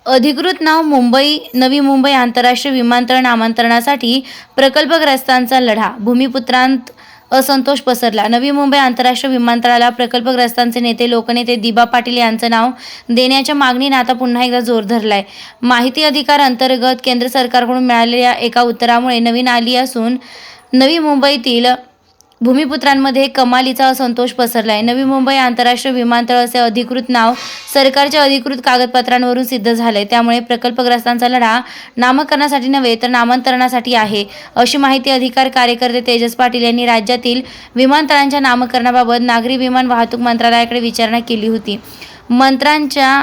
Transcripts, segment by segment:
अधिकृत नाव मुंबई नवी मुंबई आंतरराष्ट्रीय विमानतळ नामांतरणासाठी प्रकल्पग्रस्तांचा लढा. भूमिपुत्रांत असंतोष पसरला. नवी मुंबई आंतरराष्ट्रीय विमानतळाला प्रकल्पग्रस्तांचे नेते लोकनेते दिबा पाटील यांचं नाव देण्याच्या मागणीने आता पुन्हा एकदा जोर धरलाय. माहिती अधिकार अंतर्गत केंद्र सरकारकडून मिळालेल्या एका उत्तरामुळे नवीन आली असून नवी मुंबईतील भूमिपुत्रांमध्ये कमालीचा असंतोष पसरलाय. नवी मुंबई आंतरराष्ट्रीय विमानतळ असे अधिकृत नाव सरकारच्या अधिकृत कागदपत्रांवरून सिद्ध झालंय. त्यामुळे प्रकल्पग्रस्तांचा लढा नामकरणासाठी नव्हे तर नामांतरणासाठी आहे, अशी माहिती अधिकार कार्यकर्ते तेजस पाटील यांनी राज्यातील विमानतळांच्या नामकरणाबाबत नागरी विमान वाहतूक मंत्रालयाकडे विचारणा केली होती. मंत्र्यांच्या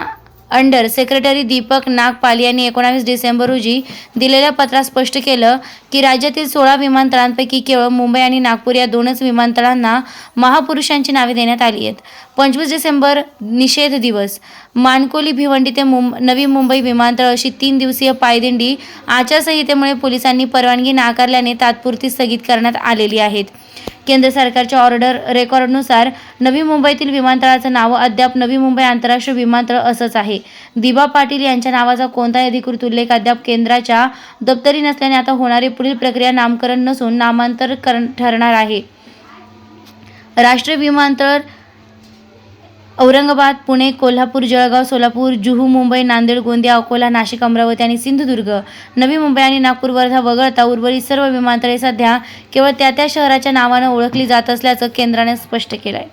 अंडर सेक्रेटरी दीपक नागपाल यांनी 19 डिसेंबर रोजी दिलेल्या पत्रात स्पष्ट केलं की राज्यातील 16 विमानतळांपैकी केवळ मुंबई आणि नागपूर या 2च विमानतळांना महापुरुषांची नावे देण्यात आली आहेत. 25 डिसेंबर निषेध दिवस. माणकोली भिवंडी ते नवी मुंबई विमानतळ अशी 3 दिवसीय पायदिंडी आचारसंहितेमुळे पोलिसांनी परवानगी नाकारल्याने तात्पुरती स्थगित करण्यात आलेली आहेत. केंद्र सरकारच्या ऑर्डर रेकॉर्डनुसार नवी मुंबईतील विमानतळाचं नाव अद्याप नवी मुंबई आंतरराष्ट्रीय विमानतळ असंच आहे. दिबा पाटील यांच्या नावाचा कोणताही अधिकृत उल्लेख अद्याप केंद्राच्या दप्तरी नसल्याने आता होणारी पुढील प्रक्रिया नामकरण नसून नामांतर ठरणार आहे. राष्ट्रीय विमानतळ औरंगाबाद, पुणे, कोल्हापूर, जळगाव, सोलापूर, जुहू, मुंबई, नांदेड, गोंदिया, अकोला, नाशिक, अमरावती आणि सिंधुदुर्ग, नवी मुंबई आणि नागपूर, वर्धा वगळता उर्वरित सर्व विमानतळे सध्या केवळ त्या शहराच्या नावानं ओळखली जात असल्याचं केंद्राने स्पष्ट केलंय.